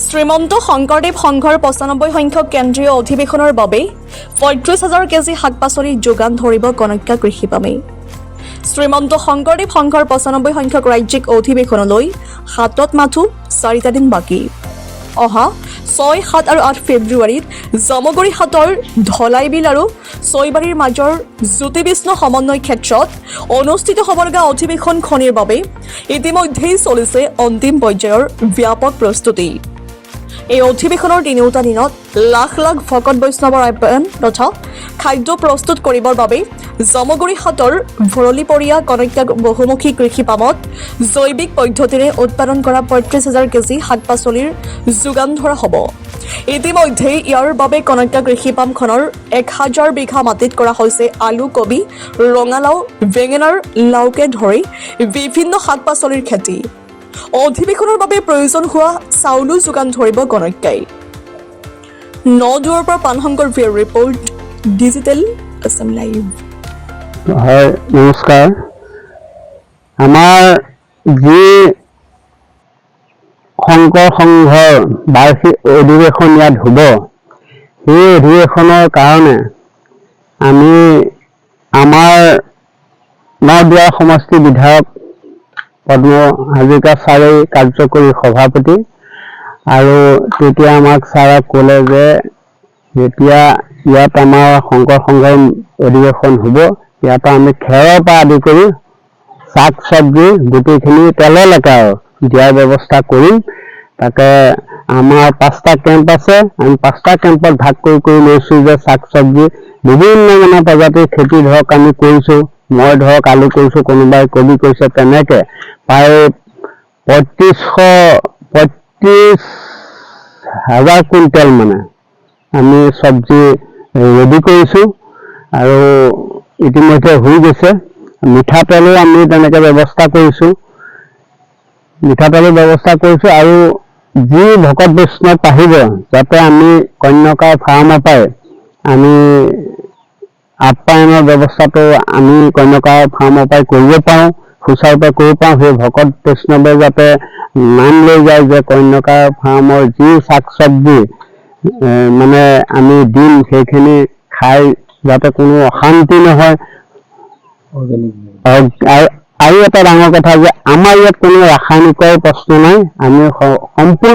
শ্ৰীমন্ত শংকৰদেৱ সংঘৰ ৯৫ সংখ্যক কেন্দ্ৰীয় অধিৱেশনৰ বাবে ৩৫,০০০ কেজি শাক-পাচলি যোগান ধৰিব কনক্কা কৃষি পামে। শ্ৰীমন্ত শংকৰদেৱ সংঘৰ ৯৫ সংখ্যক ৰাজ্যিক অধিৱেশনলৈ হাতত মাথো ৪টা দিন বাকী। অহা ৬, ৭ আৰু ৮ ফেব্ৰুৱাৰীত জামুগুৰিহাটৰ ধলাইবিল আৰু ছয়বাৰীৰ মাজৰ জ্যোতিবিষ্ণু সমন্বয় ক্ষেত্ৰত অনুষ্ঠিত হ'বলগা অধিৱেশনখনিৰ বাবে ইতিমধ্যেই চলিছে অন্তিম পৰ্যায়ৰ ব্যাপক প্ৰস্তুতি। এই অধিৱেশনৰ তিনিওটা দিনত লাখ লাখ ভকত বৈষ্ণৱৰ আপ্যায়ন তথা খাদ্য প্ৰস্তুত কৰিবৰ বাবে জামুগুৰিহাটৰ ভৰলীপৰীয়া কনক্কা বহুমুখী কৃষি পামত জৈৱিক পদ্ধতিৰে উৎপাদন কৰা ৩৫,০০০ কেজি শাক-পাচলিৰ যোগান ধৰা হ'ব। ইতিমধ্যে ইয়াৰ বাবে কনক্কা কৃষি পামখনৰ ১,০০০ বিঘা মাটিত কৰা হৈছে আলু, কবি, ৰঙালাও, বেঙেনাৰ লাওকে ধৰি বিভিন্ন শাক-পাচলিৰ খেতি। অধিৱেশনৰ বাবে প্ৰয়োজন হোৱা চাউলো যোগান ধৰিব কনক্কাই। নদূৰৰ পৰা পানশংকৰ ভিৰ ৰিপৰ্ট, ডিজিটেল আছাম লাইভ। হয়, নমস্কাৰ। আমাৰ যি শংকৰ সংঘৰ বাৰ্ষিক অধিৱেশন ইয়াত হ'ব, সেই অধিৱেশনৰ কাৰণে আমি আমাৰ নদুৱাৰ সমষ্টি বিধায়ক পদ্ম হাজৰিকা ছাৰে কাৰ্যকৰী সভাপতি, আৰু তেতিয়া আমাক ছাৰে ক'লে যে যেতিয়া ইয়াত আমাৰ শংকৰ সংঘৰ অধিৱেশন হ'ব, ইয়াত আমি খেৰৰ পৰা আদি কৰি শাক চব্জি গোটেইখিনি তেললৈকে দিয়াৰ ব্যৱস্থা কৰিম। তাকে আমাৰ 5টা কেম্প আছে, আমি 5টা কেম্পত ভাগ কৰি লৈছোঁ যে শাক চব্জি বিভিন্ন প্ৰজাতিৰ খেতি ধৰক আমি কৰিছোঁ। মই ধৰক আলু কৰিছোঁ, কোনোবাই কবি কৰিছে, তেনেকৈ প্ৰায় ৩৫,০০০ কুইণ্টেল আমি চব্জি ৰেডি কৰিছোঁ আৰু ইতিমধ্যে হৈ গৈছে। মিঠাতেলো আমি তেনেকৈ ব্যৱস্থা কৰিছোঁ, আৰু যি ভকত বৈষ্ণৱ আহিব যাতে আমি কন্যকাৰ ফাৰ্মৰ পৰাই আমি আপ্যায়নৰ ব্যৱস্থাটো আমি কন্যকাৰ ফাৰ্মৰ পৰাই কৰিব পাৰোঁ, সুচাৰুৰূপে কৰিব পাৰোঁ। সেই ভকত বৈষ্ণৱে যাতে নাম লৈ যায় যে কন্যকাৰ ফাৰ্মৰ যি শাক চব্জি আমি দিম, সেইখিনি খাই যাতে কোনো অশান্তি নহয়। আৰু এটা ডাঙৰ কথা যে আমাৰ ইয়াত কোনো ৰাসায়নিকৰ প্ৰশ্ন নাই, আমি সম্পূৰ্ণ